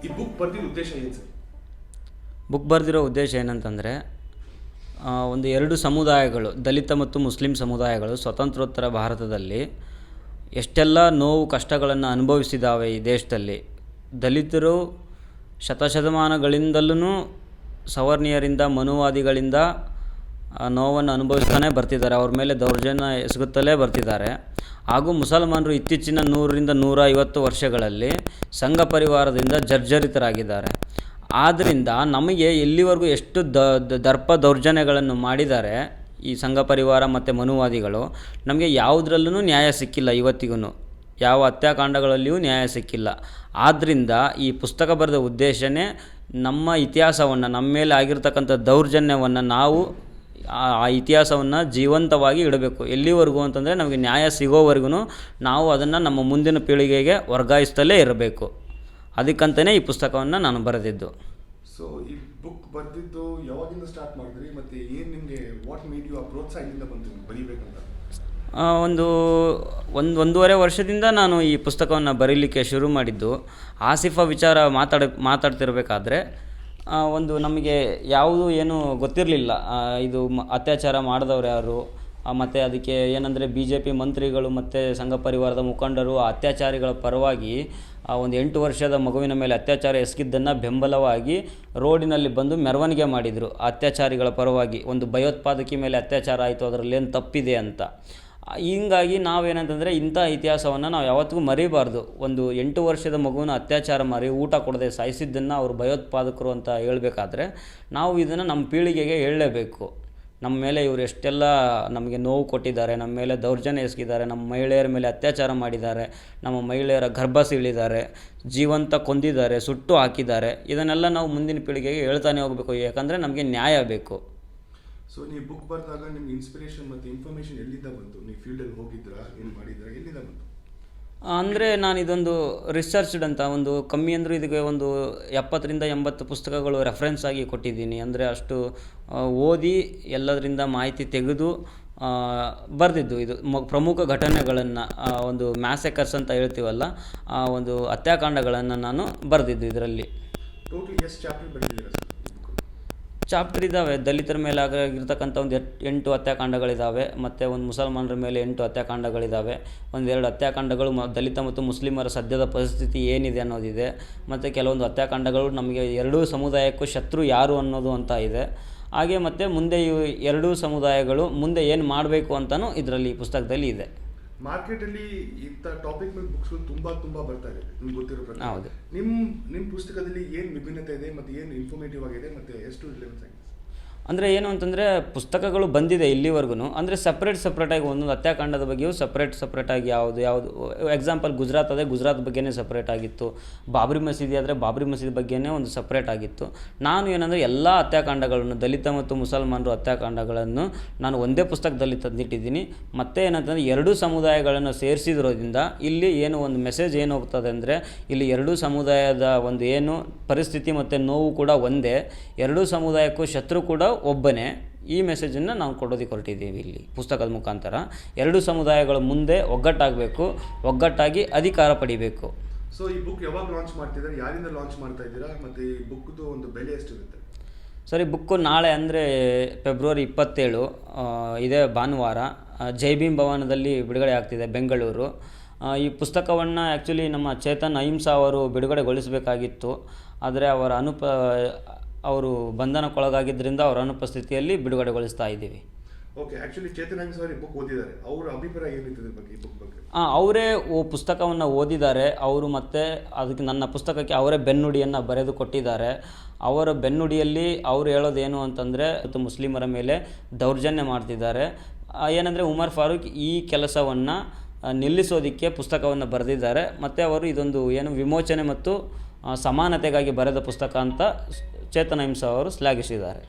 ಈ ಬುಕ್ ಬರೆದಿರೋ ಉದ್ದೇಶ ಏನು ಸರ್? ಬುಕ್ ಬರೆದಿರೋ ಉದ್ದೇಶ ಏನಂತಂದರೆ, ಒಂದು ಎರಡು ಸಮುದಾಯಗಳು, ದಲಿತ ಮತ್ತು ಮುಸ್ಲಿಂ ಸಮುದಾಯಗಳು ಸ್ವತಂತ್ರೋತ್ತರ ಭಾರತದಲ್ಲಿ ಎಷ್ಟೆಲ್ಲ ನೋವು ಕಷ್ಟಗಳನ್ನು ಅನುಭವಿಸಿದ್ದಾವೆ ಈ ದೇಶದಲ್ಲಿ. ದಲಿತರು ಶತಶತಮಾನಗಳಿಂದಲೂ ಸವರ್ಣೀಯರಿಂದ ಮನುವಾದಿಗಳಿಂದ ನೋವನ್ನು ಅನುಭವಿಸ್ತಾನೆ ಬರ್ತಿದ್ದಾರೆ, ಅವ್ರ ಮೇಲೆ ದೌರ್ಜನ್ಯ ಎಸಗುತ್ತಲೇ ಬರ್ತಿದ್ದಾರೆ. ಹಾಗೂ ಮುಸಲ್ಮಾನರು ಇತ್ತೀಚಿನ 100ರಿಂದ 150 ವರ್ಷಗಳಲ್ಲಿ ಸಂಘ ಪರಿವಾರದಿಂದ ಜರ್ಜರಿತರಾಗಿದ್ದಾರೆ. ಆದ್ದರಿಂದ ನಮಗೆ ಎಲ್ಲಿವರೆಗೂ ಎಷ್ಟು ದರ್ಪ ದೌರ್ಜನ್ಯಗಳನ್ನು ಮಾಡಿದ್ದಾರೆ ಈ ಸಂಘ ಪರಿವಾರ ಮತ್ತು ಮನುವಾದಿಗಳು, ನಮಗೆ ಯಾವುದ್ರಲ್ಲೂ ನ್ಯಾಯ ಸಿಕ್ಕಿಲ್ಲ. ಇವತ್ತಿಗೂ ಯಾವ ಹತ್ಯಾಕಾಂಡಗಳಲ್ಲಿಯೂ ನ್ಯಾಯ ಸಿಕ್ಕಿಲ್ಲ. ಆದ್ದರಿಂದ ಈ ಪುಸ್ತಕ ಬರೆದ ಉದ್ದೇಶನೇ ನಮ್ಮ ಇತಿಹಾಸವನ್ನು, ನಮ್ಮ ಮೇಲೆ ಆಗಿರ್ತಕ್ಕಂಥ ದೌರ್ಜನ್ಯವನ್ನು ನಾವು ಆ ಇತಿಹಾಸವನ್ನು ಜೀವಂತವಾಗಿ ಇಡಬೇಕು. ಎಲ್ಲಿವರೆಗೂ ಅಂತಂದರೆ ನಮಗೆ ನ್ಯಾಯ ಸಿಗೋವರೆಗೂ ನಾವು ಅದನ್ನು ನಮ್ಮ ಮುಂದಿನ ಪೀಳಿಗೆಗೆ ವರ್ಗಾಯಿಸ್ತಲೇ ಇರಬೇಕು. ಅದಕ್ಕಂತಲೇ ಈ ಪುಸ್ತಕವನ್ನು ನಾನು ಬರೆದಿದ್ದು. ಸೊ ಈ ಬುಕ್ ಬರೆದಿದ್ದು ಯಾವಾಗಿಂದ ಸ್ಟಾರ್ಟ್ ಮಾಡಿದ್ರಿ, ಮತ್ತು ಏನು ನಿಮಗೆ ವಾಟ್ ಮೇಡ್ ಯು ಆ ಪ್ರೋತ್ಸಾಹದಿಂದ ಬಂತು ಬರೀಬೇಕಂತ? ಒಂದೂವರೆ ವರ್ಷದಿಂದ ನಾನು ಈ ಪುಸ್ತಕವನ್ನು ಬರೀಲಿಕ್ಕೆ ಶುರು ಮಾಡಿದ್ದು. ಆಸಿಫಾ ವಿಚಾರ ಮಾತಾಡ್ತಿರ್ಬೇಕಾದ್ರೆ ನಮಗೆ ಯಾವುದು ಏನು ಗೊತ್ತಿರಲಿಲ್ಲ. ಇದು ಅತ್ಯಾಚಾರ ಮಾಡಿದವ್ರು ಯಾರು, ಮತ್ತು ಅದಕ್ಕೆ ಏನಂದರೆ BJP ಮಂತ್ರಿಗಳು ಮತ್ತು ಸಂಘ ಪರಿವಾರದ ಮುಖಂಡರು ಆ ಅತ್ಯಾಚಾರಿಗಳ ಪರವಾಗಿ ಒಂದು 8 ವರ್ಷದ ಮಗುವಿನ ಮೇಲೆ ಅತ್ಯಾಚಾರ ಎಸಗಿದ್ದನ್ನು ಬೆಂಬಲವಾಗಿ ರೋಡಿನಲ್ಲಿ ಬಂದು ಮೆರವಣಿಗೆ ಮಾಡಿದರು. ಅತ್ಯಾಚಾರಿಗಳ ಪರವಾಗಿ ಒಂದು ಭಯೋತ್ಪಾದಕಿ ಮೇಲೆ ಅತ್ಯಾಚಾರ ಆಯಿತು, ಅದರಲ್ಲೇನು ತಪ್ಪಿದೆ ಅಂತ. ಹೀಗಾಗಿ ನಾವೇನಂತಂದರೆ ಇಂಥ ಇತಿಹಾಸವನ್ನು ನಾವು ಯಾವತ್ತಿಗೂ ಮರಿಬಾರ್ದು. ಒಂದು 8 ವರ್ಷದ ಮಗುವಿನ ಅತ್ಯಾಚಾರ ಮಾಡಿ ಊಟ ಕೊಡದೆ ಸಾಯಿಸಿದ್ದನ್ನು ಅವರು ಭಯೋತ್ಪಾದಕರು ಅಂತ ಹೇಳಬೇಕಾದ್ರೆ ನಾವು ಇದನ್ನು ನಮ್ಮ ಪೀಳಿಗೆಗೆ ಹೇಳಲೇಬೇಕು. ನಮ್ಮ ಮೇಲೆ ಇವರು ಎಷ್ಟೆಲ್ಲ ನಮಗೆ ನೋವು ಕೊಟ್ಟಿದ್ದಾರೆ, ನಮ್ಮ ಮೇಲೆ ದೌರ್ಜನ್ಯ ಎಸಗಿದ್ದಾರೆ, ನಮ್ಮ ಮಹಿಳೆಯರ ಮೇಲೆ ಅತ್ಯಾಚಾರ ಮಾಡಿದ್ದಾರೆ, ನಮ್ಮ ಮಹಿಳೆಯರ ಗರ್ಭ ಸೀಳಿದ್ದಾರೆ, ಜೀವಂತ ಕೊಂದಿದ್ದಾರೆ, ಸುಟ್ಟು ಹಾಕಿದ್ದಾರೆ. ಇದನ್ನೆಲ್ಲ ನಾವು ಮುಂದಿನ ಪೀಳಿಗೆಗೆ ಹೇಳ್ತಾನೆ ಹೋಗಬೇಕು, ಯಾಕಂದರೆ ನಮಗೆ ನ್ಯಾಯ ಬೇಕು. ಸೊ ನೀವು ಬುಕ್ ಬರೆದಾಗ ನಿಮ್ಗೆ ಇನ್ಸ್ಪಿರೇಷನ್ ಮತ್ತು ಇನ್ಫಾರ್ಮೇಷನ್ ಎಲ್ಲಿಂದ ಬಂತು? ನೀವು ಫೀಲ್ಡಲ್ಲಿ ಹೋಗಿದ್ರಾ, ಏನು ಮಾಡಿದ್ರಾ, ಎಲ್ಲಿಂದ ಬಂತು? ಅಂದರೆ ನಾನು ಇದೊಂದು ರಿಸರ್ಚ್ಡ್ ಅಂತ ಒಂದು ಕಮ್ಮಿ ಅಂದರೂ ಇದಕ್ಕೆ ಒಂದು 70ರಿಂದ 80 ಪುಸ್ತಕಗಳು ರೆಫರೆನ್ಸ್ ಆಗಿ ಕೊಟ್ಟಿದ್ದೀನಿ. ಅಂದರೆ ಅಷ್ಟು ಓದಿ ಎಲ್ಲದರಿಂದ ಮಾಹಿತಿ ತೆಗೆದು ಬರೆದಿದ್ದು. ಇದು ಪ್ರಮುಖ ಘಟನೆಗಳನ್ನು, ಒಂದು ಮ್ಯಾಸೆಕರ್ಸ್ ಅಂತ ಹೇಳ್ತೀವಲ್ಲ, ಒಂದು ಹತ್ಯಾಕಾಂಡಗಳನ್ನು ನಾನು ಬರೆದಿದ್ದು. ಇದರಲ್ಲಿ ಟೋಟಲ್ ಎಷ್ಟು ಚಾಪ್ಟರ್ ಬರೆದಿದ್ದೀರಾ ಸರ್? ಚಾಪ್ಟರ್ ಇದ್ದಾವೆ. ದಲಿತರ ಮೇಲೆ ಆಗಿರ್ತಕ್ಕಂಥ ಒಂದು 8 ಹತ್ಯಾಕಾಂಡಗಳಿದ್ದಾವೆ, ಮತ್ತು ಒಂದು ಮುಸಲ್ಮಾನರ ಮೇಲೆ 8 ಹತ್ಯಾಕಾಂಡಗಳಿದ್ದಾವೆ. 1-2 ಹತ್ಯಾಕಾಂಡಗಳು ದಲಿತ ಮತ್ತು ಮುಸ್ಲಿಮರ ಸದ್ಯದ ಪರಿಸ್ಥಿತಿ ಏನಿದೆ ಅನ್ನೋದಿದೆ, ಮತ್ತು ಕೆಲವೊಂದು ಹತ್ಯಾಕಾಂಡಗಳು ನಮಗೆ ಎರಡೂ ಸಮುದಾಯಕ್ಕೂ ಶತ್ರು ಯಾರು ಅನ್ನೋದು ಅಂತ ಇದೆ. ಹಾಗೆ ಮತ್ತು ಮುಂದೆ ಈ ಎರಡೂ ಸಮುದಾಯಗಳು ಮುಂದೆ ಏನು ಮಾಡಬೇಕು ಅಂತಲೂ ಇದರಲ್ಲಿ ಪುಸ್ತಕದಲ್ಲಿ ಇದೆ. ಮಾರ್ಕೆಟಲ್ಲಿ ಇಂಥ ಟಾಪಿಕ್ ಮೇಲೆ ಬುಕ್ಸ್ಗಳು ತುಂಬ ಬರ್ತಾ ಇದೆ, ನಿಮ್ಗೆ ಗೊತ್ತಿರೋ ಪ್ರಕಾರ. ಹೌದು. ನಿಮ್ಮ ಪುಸ್ತಕದಲ್ಲಿ ಏನು ವಿಭಿನ್ನತೆ ಇದೆ ಮತ್ತು ಏನು ಇನ್ಫಾರ್ಮೇಟಿವ್ ಆಗಿದೆ ಮತ್ತು ಎಷ್ಟು ರಿಲೆವೆನ್ಸ್ ಆಗಿದೆ? ಅಂದರೆ ಏನು ಅಂತಂದರೆ ಪುಸ್ತಕಗಳು ಬಂದಿದೆ ಇಲ್ಲಿವರೆಗೂ. ಅಂದರೆ ಸಪ್ರೇಟಾಗಿ ಒಂದೊಂದು ಹತ್ಯಾಕಾಂಡದ ಬಗ್ಗೆಯೂ ಸಪ್ರೇಟಾಗಿ ಯಾವುದು ಎಕ್ಸಾಂಪಲ್ ಗುಜರಾತ್ ಅದೇ ಗುಜರಾತ್ ಬಗ್ಗೆನೇ ಸಪ್ರೇಟ್ ಆಗಿತ್ತು. ಬಾಬ್ರಿ ಮಸೀದಿ ಆದರೆ ಬಾಬ್ರಿ ಮಸೀದಿ ಬಗ್ಗೆನೇ ಒಂದು ಸಪ್ರೇಟ್ ಆಗಿತ್ತು. ನಾನು ಏನಂದರೆ ಎಲ್ಲ ಹತ್ಯಾಕಾಂಡಗಳನ್ನು, ದಲಿತ ಮತ್ತು ಮುಸಲ್ಮಾನರು ಹತ್ಯಾಕಾಂಡಗಳನ್ನು ನಾನು ಒಂದೇ ಪುಸ್ತಕದಲ್ಲಿ ತಂದಿಟ್ಟಿದ್ದೀನಿ. ಮತ್ತು ಏನಂತಂದರೆ ಎರಡೂ ಸಮುದಾಯಗಳನ್ನು ಸೇರಿಸಿರೋದ್ರಿಂದ ಇಲ್ಲಿ ಏನು ಒಂದು ಮೆಸೇಜ್ ಏನು ಹೋಗ್ತದೆ ಅಂದರೆ, ಇಲ್ಲಿ ಎರಡೂ ಸಮುದಾಯದ ಒಂದು ಏನು ಪರಿಸ್ಥಿತಿ ಮತ್ತು ನೋವು ಕೂಡ ಒಂದೇ, ಎರಡೂ ಸಮುದಾಯಕ್ಕೂ ಶತ್ರು ಕೂಡ ಒಬ್ಬನೇ. ಈ ಮೆಸೇಜನ್ನು ನಾವು ಕೊಡೋದಕ್ಕೆ ಹೊರಟಿದ್ದೀವಿ ಇಲ್ಲಿ ಪುಸ್ತಕದ ಮುಖಾಂತರ. ಎರಡೂ ಸಮುದಾಯಗಳ ಮುಂದೆ ಒಗ್ಗಟ್ಟಾಗಬೇಕು, ಒಗ್ಗಟ್ಟಾಗಿ ಅಧಿಕಾರ ಪಡಿಬೇಕು. ಸೊ ಈ ಬುಕ್ ಯಾವಾಗ ಲಾಂಚ್ ಮಾಡ್ತಿದ್ದಾರೆ, ಯಾರಿಂದ ಲಾಂಚ್ ಮಾಡ್ತಾ ಇದ್ದೀರಾ, ಮತ್ತು ಈ ಬುಕ್ದು ಒಂದು ಬೆಲೆ ಎಷ್ಟಿರುತ್ತೆ? ಸರಿ, ಬುಕ್ಕು ನಾಳೆ ಅಂದರೆ ಫೆಬ್ರವರಿ 27 ಇದೇ ಭಾನುವಾರ ಜೈ ಭೀಮ್ ಭವನದಲ್ಲಿ ಬಿಡುಗಡೆ ಆಗ್ತಿದೆ, ಬೆಂಗಳೂರು. ಈ ಪುಸ್ತಕವನ್ನು ಆ್ಯಕ್ಚುಲಿ ನಮ್ಮ ಚೇತನ್ ಅಹಿಂಸಾ ಅವರು ಬಿಡುಗಡೆಗೊಳಿಸಬೇಕಾಗಿತ್ತು, ಆದರೆ ಅವರು ಬಂಧನಕ್ಕೊಳಗಾಗಿದ್ದರಿಂದ ಅವರ ಅನುಪಸ್ಥಿತಿಯಲ್ಲಿ ಬಿಡುಗಡೆಗೊಳಿಸ್ತಾ ಇದ್ದೀವಿ. ಓಕೆ, ಆ್ಯಕ್ಚುಲಿ ಚೇತನ್ ಅಹಿಂಸಾ ಅವರು ಬುಕ್ ಓದಿದ್ದಾರೆ, ಅವರ ಅಭಿಪ್ರಾಯ ಏನಿದೆ ಬಗ್ಗೆ ಈ ಬುಕ್ ಬಗ್ಗೆ? ಅವರೇ ಪುಸ್ತಕವನ್ನು ಓದಿದ್ದಾರೆ ಅವರು, ಮತ್ತು ಅದಕ್ಕೆ ನನ್ನ ಪುಸ್ತಕಕ್ಕೆ ಅವರೇ ಬೆನ್ನುಡಿಯನ್ನು ಬರೆದು ಕೊಟ್ಟಿದ್ದಾರೆ. ಅವರ ಬೆನ್ನುಡಿಯಲ್ಲಿ ಅವರು ಹೇಳೋದೇನು ಅಂತಂದರೆ, ಮುಸ್ಲಿಮರ ಮೇಲೆ ದೌರ್ಜನ್ಯ ಮಾಡ್ತಿದ್ದಾರೆ. ಏನಂದರೆ ಉಮರ್ ಫಾರೂಕ್ ಈ ಕೆಲಸವನ್ನು ನಿಲ್ಲಿಸೋದಕ್ಕೆ ಪುಸ್ತಕವನ್ನು ಬರೆದಿದ್ದಾರೆ. ಮತ್ತು ಅವರು ಇದೊಂದು ಏನು ವಿಮೋಚನೆ ಮತ್ತು ಸಮಾನತೆಗಾಗಿ ಬರೆದ ಪುಸ್ತಕ ಅಂತ ಚೇತನ್ ಅಹಿಂಸಾ ಅವರು ಶ್ಲಾಘಿಸಿದ್ದಾರೆ.